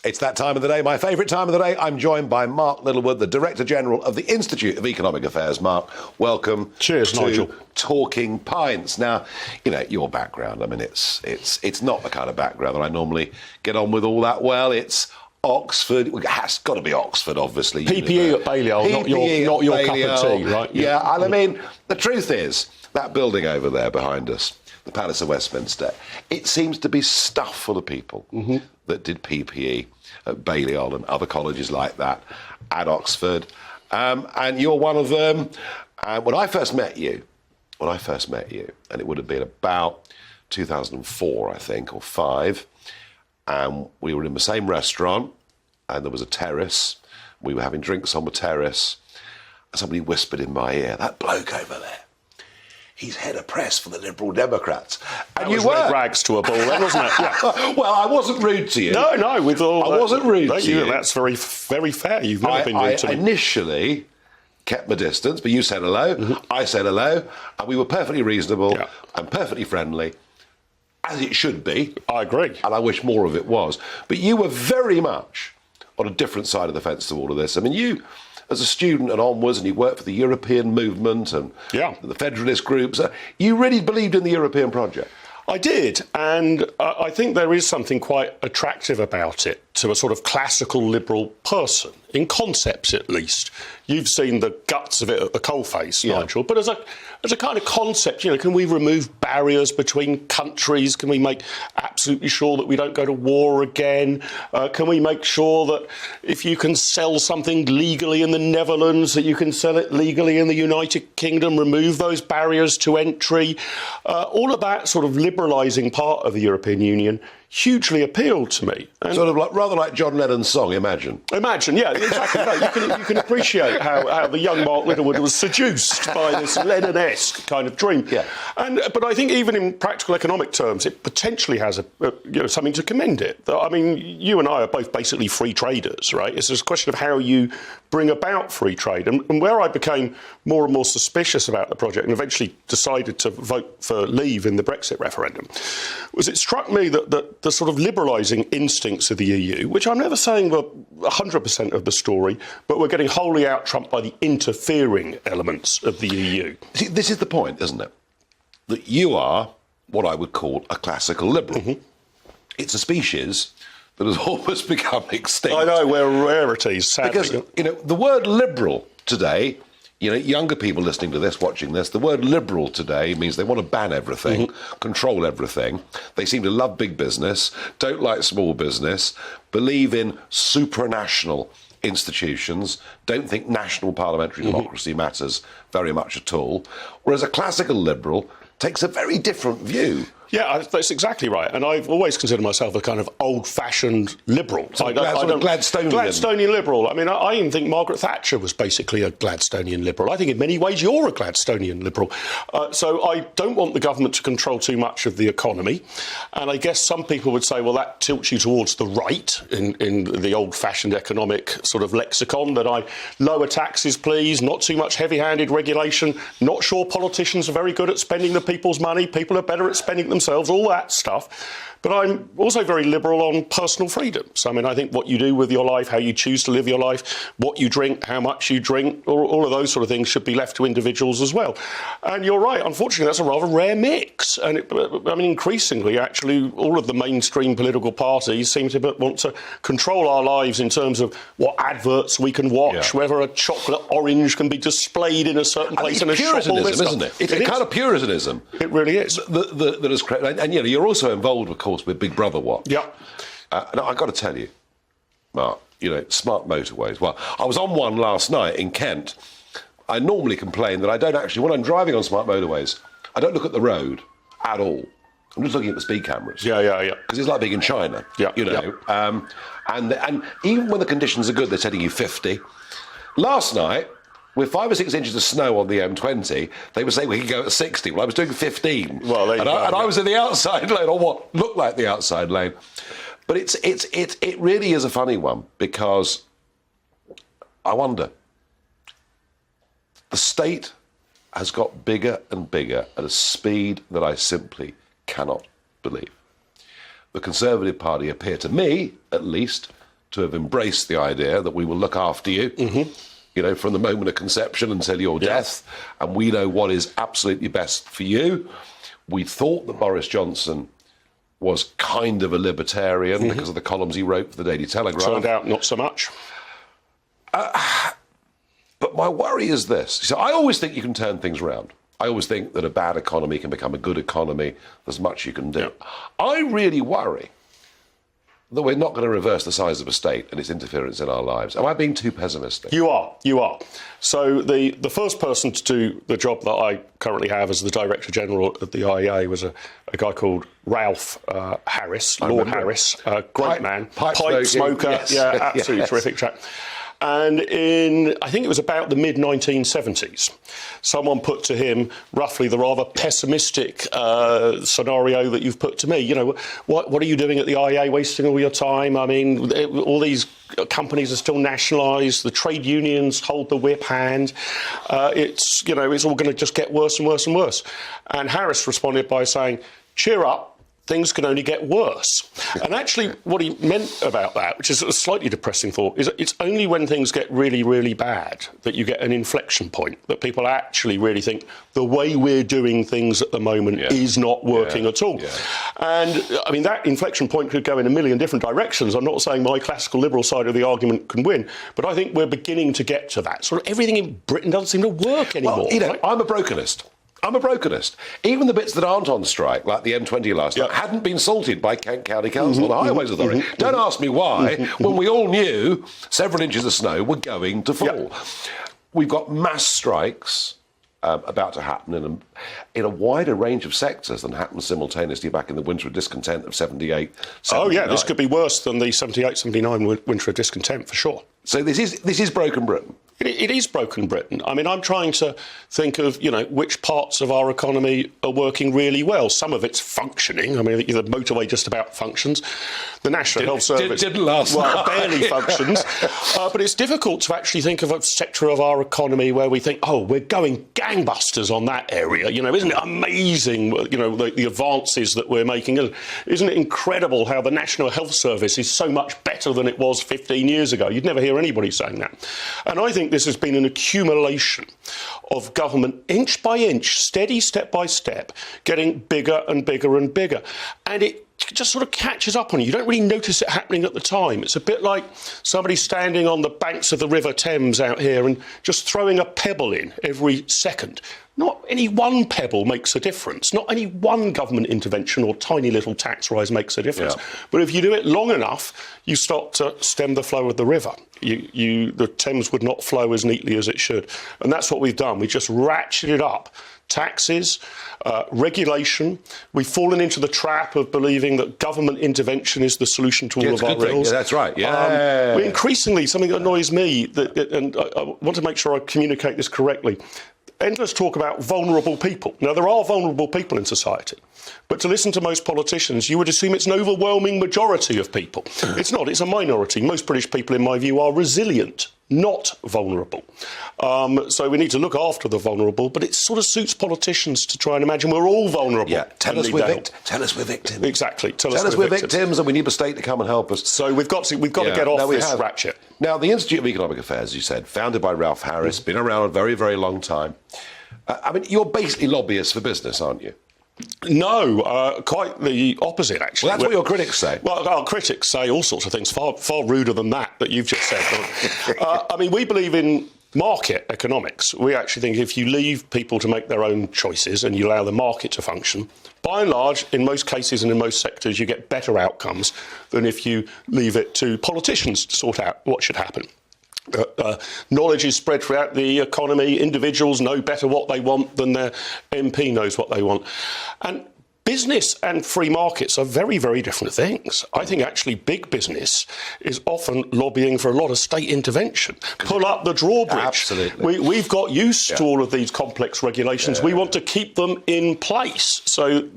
It's that time of the day, my favourite time of the day. I'm joined by Mark Littlewood, the Director General of the Institute of Economic Affairs. Mark, welcome. Cheers, to Nigel. Talking Pints. Now, you know, your background, I mean, it's not the kind of background that I normally get on with all that well. It's Oxford. It has got to be Oxford, obviously. PPE at Balliol, not your cup of tea, right? Yeah, and I mean, the truth is, that building over there behind us, the Palace of Westminster, it seems to be stuffed full of people that did PPE at Balliol and other colleges like that at Oxford. And you're one of them. When I first met you, and it would have been about 2004, I think, or 5, and we were in the same restaurant, and there was a terrace. We were having drinks on the terrace, and somebody whispered in my ear, "That bloke over there, he's head of press for the Liberal Democrats." And you were red rags to a bull, then, wasn't it? Yeah. Well, I wasn't rude to you. No, with all I wasn't rude to you. That's very, very fair. You've never been rude to me. I initially kept my distance, but you said hello, I said hello, and we were perfectly reasonable and perfectly friendly, as it should be. I agree. And I wish more of it was. But you were very much on a different side of the fence to all of this. I mean, you, as a student and onwards, and you worked for the European movement and the federalist groups, you really believed in the European project. I did, and I think there is something quite attractive about it to a sort of classical liberal person, in concepts at least. You've seen the guts of it at the coalface, Nigel, but as a kind of concept, you know, can we remove barriers between countries? Can we make absolutely sure that we don't go to war again? Can we make sure that if you can sell something legally in the Netherlands, that you can sell it legally in the United Kingdom, remove those barriers to entry? All of that sort of liberalising part of the European Union hugely appealed to me. And sort of like, rather like John Lennon's song, Imagine. Imagine, yeah, exactly. No, you can appreciate how the young Mark Littlewood was seduced by this Lennon-esque kind of dream. Yeah. But I think even in practical economic terms, it potentially has something to commend it. I mean, you and I are both basically free traders, right? It's just a question of how you bring about free trade. And where I became more and more suspicious about the project and eventually decided to vote for leave in the Brexit referendum was it struck me that the sort of liberalising instincts of the EU, which I'm never saying were 100% of the story, but we're getting wholly out-trumped by the interfering elements of the EU. See, this is the point, isn't it? That you are what I would call a classical liberal. It's a species that has almost become extinct. I know, we're rarities, sadly. Because, you know, the word liberal today, you know, younger people listening to this, watching this, the word liberal today means they want to ban everything, control everything. They seem to love big business, don't like small business, believe in supranational institutions, don't think national parliamentary democracy matters very much at all. Whereas a classical liberal takes a very different view. Yeah, that's exactly right. And I've always considered myself a kind of old-fashioned liberal. So Gladstonian liberal. I mean, I even think Margaret Thatcher was basically a Gladstonian liberal. I think in many ways you're a Gladstonian liberal. So I don't want the government to control too much of the economy. And I guess some people would say, well, that tilts you towards the right in the old-fashioned economic sort of lexicon, that I lower taxes, please, not too much heavy-handed regulation, not sure politicians are very good at spending the people's money, people are better at spending themselves, all that stuff. But I'm also very liberal on personal freedoms. I mean, I think what you do with your life, how you choose to live your life, what you drink, how much you drink, all of those sort of things should be left to individuals as well. And you're right, unfortunately, that's a rather rare mix. And I mean, increasingly, actually, all of the mainstream political parties seem to want to control our lives in terms of what adverts we can watch, whether a chocolate orange can be displayed in a certain place in a shop. Puritanism, isn't it? It's kind of Puritanism. It really is. That is correct. And you know, you're also involved, of course, with Big Brother Watch. Yeah. And I've got to tell you, Mark, you know, smart motorways. Well, I was on one last night in Kent. I normally complain that I don't actually, when I'm driving on smart motorways, I don't look at the road at all. I'm just looking at the speed cameras. Yeah. Because it's like being in China, you know. And even when the conditions are good, they're telling you 50. Last night, with 5 or 6 inches of snow on the M20, they were saying we could go at 60. Well, I was doing 15. Well, I was in the outside lane, or what looked like the outside lane. But it really is a funny one, because I wonder, the state has got bigger and bigger at a speed that I simply cannot believe. The Conservative Party appear, to me at least, to have embraced the idea that we will look after you, you know, from the moment of conception until your death, and we know what is absolutely best for you. We thought that Boris Johnson was kind of a libertarian because of the columns he wrote for the Daily Telegraph. Turned out not so much. But my worry is this. So I always think you can turn things around. I always think that a bad economy can become a good economy. There's much you can do. Yeah. I really worry that we're not going to reverse the size of a state and its interference in our lives. Am I being too pessimistic? You are. So the first person to do the job that I currently have as the Director General of the IEA was a guy called Ralph Harris, Lord Harris, great man, pipe smoker, yes. Absolutely terrific chap. And I think it was about the mid-1970s, someone put to him roughly the rather pessimistic scenario that you've put to me. You know, what are you doing at the IEA, wasting all your time? I mean, all these companies are still nationalised. The trade unions hold the whip hand. It's all going to just get worse and worse and worse. And Harris responded by saying, cheer up. Things can only get worse. And actually what he meant about that, which is a slightly depressing thought, is it's only when things get really, really bad that you get an inflection point, that people actually really think the way we're doing things at the moment is not working at all. Yeah. And, I mean, that inflection point could go in a million different directions. I'm not saying my classical liberal side of the argument can win, but I think we're beginning to get to that. Sort of everything in Britain doesn't seem to work anymore. Well, right? I'm a brokenist. Even the bits that aren't on strike, like the M20 last night, hadn't been salted by Kent County Council or the Highways Authority. Don't ask me why, when we all knew several inches of snow were going to fall. We've got mass strikes about to happen in a wider range of sectors than happened simultaneously back in the winter of discontent of 78, 79. Oh, yeah, this could be worse than the 78, 79 winter of discontent, for sure. So this is broken Britain. It is broken Britain. I mean, I'm trying to think of, which parts of our economy are working really well. Some of it's functioning. I mean, the motorway just about functions. The National Health Service didn't last. Well, barely functions. But it's difficult to actually think of a sector of our economy where we think, oh, we're going gangbusters on that area. Isn't it amazing, the advances that we're making? Isn't it incredible how the National Health Service is so much better than it was 15 years ago? You'd never hear anybody saying that. And I think this has been an accumulation of government, inch by inch, steady step by step, getting bigger and bigger and bigger. And it just sort of catches up on you. You don't really notice it happening at the time. It's a bit like somebody standing on the banks of the River Thames out here and just throwing a pebble in every second. Not any one pebble makes a difference. Not any one government intervention or tiny little tax rise makes a difference. Yeah. But if you do it long enough, you start to stem the flow of the river. The Thames would not flow as neatly as it should. And that's what we've done. We just ratcheted up taxes, regulation. We've fallen into the trap of believing that government intervention is the solution to all of our ills. Yeah, that's right. Yeah. We increasingly, something that annoys me, and I want to make sure I communicate this correctly, endless talk about vulnerable people. Now, there are vulnerable people in society, but to listen to most politicians, you would assume it's an overwhelming majority of people. It's not, it's a minority. Most British people, in my view, are resilient, not vulnerable. So we need to look after the vulnerable, but it sort of suits politicians to try and imagine we're all vulnerable. Yeah, tell us we're victims. Exactly. Tell us we're victims and we need a state to come and help us. So we've got to get off this ratchet. Now, the Institute of Economic Affairs, as you said, founded by Ralph Harris, been around a very, very long time. I mean, you're basically lobbyists for business, aren't you? No, quite the opposite, actually. Well, that's what your critics say. Well, our critics say all sorts of things far ruder than that you've just said. I mean, we believe in market economics. We actually think if you leave people to make their own choices and you allow the market to function, by and large, in most cases and in most sectors, you get better outcomes than if you leave it to politicians to sort out what should happen. Knowledge is spread throughout the economy. Individuals know better what they want than their MP knows what they want. And business and free markets are very, very different things. I think actually big business is often lobbying for a lot of state intervention. Pull up the drawbridge. Absolutely. We've got used to all of these complex regulations. We want to keep them in place so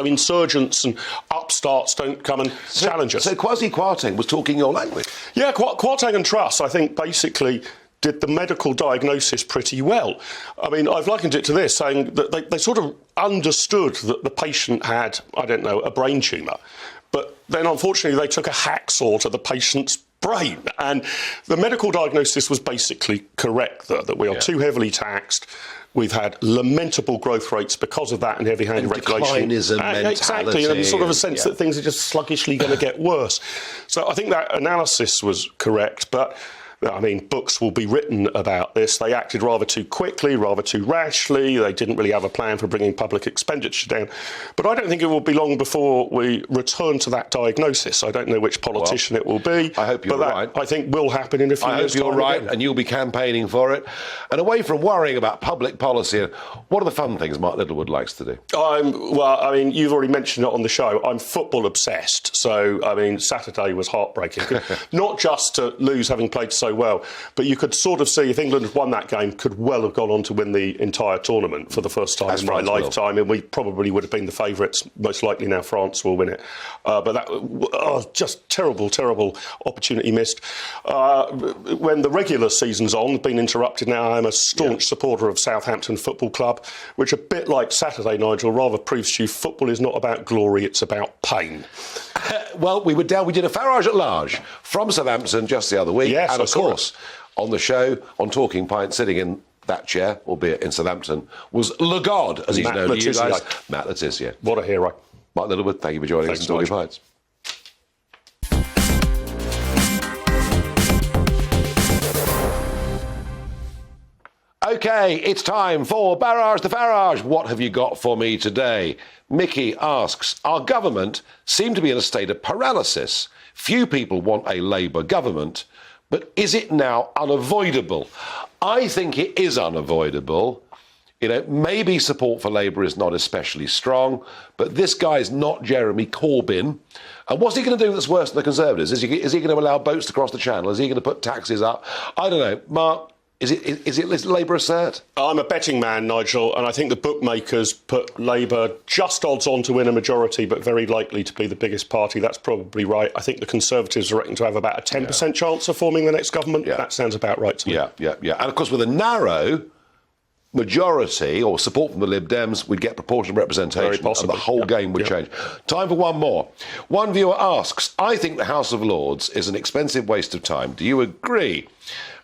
insurgents and upstarts don't come and challenge us. So Kwasi Kwarteng was talking your language. Yeah, Kwarteng and Truss, I think, basically did the medical diagnosis pretty well. I mean, I've likened it to this, saying that they sort of understood that the patient had, I don't know, a brain tumour, But then, unfortunately, they took a hacksaw to the patient's brain. And the medical diagnosis was basically correct, that we are too heavily taxed. We've had lamentable growth rates because of that and heavy-handed regulation. Declinism mentality. Exactly, and sort of a sense that things are just sluggishly going to get worse. So I think that analysis was correct, but I mean, books will be written about this. They acted rather too quickly, rather too rashly. They didn't really have a plan for bringing public expenditure down. But I don't think it will be long before we return to that diagnosis. I don't know which politician it will be. I hope you're right. I think will happen in a few years' time. I hope you're right, again. and you'll be campaigning for it. And away from worrying about public policy, what are the fun things Mark Littlewood likes to do? Well, I mean, you've already mentioned it on the show. I'm football obsessed. So, I mean, Saturday was heartbreaking. Not just to lose having played so well, but you could sort of see if England had won that game, could well have gone on to win the entire tournament for the first time in my lifetime, and we probably would have been the favourites. Most likely now France will win it. But that just terrible opportunity missed. When the regular season's on, been interrupted now, I'm a staunch supporter of Southampton Football Club, which a bit like Saturday, Nigel, rather proves to you football is not about glory, it's about pain. Well, we did a Farage at large from Southampton just the other week. Yes, and of course, on the show, on Talking Pints, sitting in that chair, albeit in Southampton, was Le God, as he's known to you guys. Matt Le Tissier. What a hero. Mark Littlewood, thank you for joining us on Talking Pints. OK, it's time for Barrage the Farage. What have you got for me today? Mickey asks, our government seem to be in a state of paralysis. Few people want a Labour government, but is it now unavoidable? I think it is unavoidable. You know, maybe support for Labour is not especially strong, but this guy's not Jeremy Corbyn. And what's he going to do that's worse than the Conservatives? Is he going to allow boats to cross the Channel? Is he going to put taxes up? I don't know. Mark, is it Labour assert? I'm a betting man, Nigel, and I think the bookmakers put Labour just odds on to win a majority, but very likely to be the biggest party. That's probably right. I think the Conservatives are reckoning to have about a 10% chance of forming the next government. Yeah. That sounds about right to me. Yeah. And of course, with a narrow majority or support from the Lib Dems, we'd get proportional representation and the whole game would change. Time for one more. One viewer asks, I think the House of Lords is an expensive waste of time. Do you agree?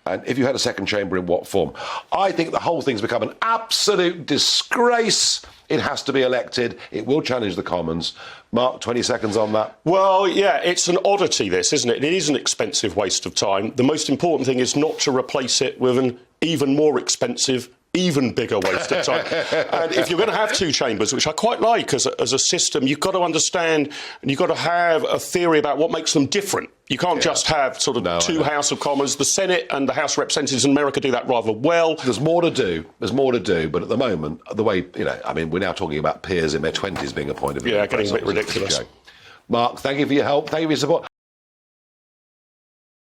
And if you had a second chamber, in what form? I think the whole thing's become an absolute disgrace. It has to be elected. It will challenge the Commons. Mark, 20 seconds on that. Well, yeah, it's an oddity, this, isn't it? It is an expensive waste of time. The most important thing is not to replace it with an even more expensive, even bigger waste of time. And if you're going to have two chambers, which I quite like as a system, you've got to understand and you've got to have a theory about what makes them different. You can't just have sort of two House of Commons. The Senate and the House of Representatives in America do that rather well. There's more to do. But at the moment, the way, we're now talking about peers in their 20s being appointed. Yeah, getting a bit ridiculous. Mark, thank you for your help. Thank you for your support.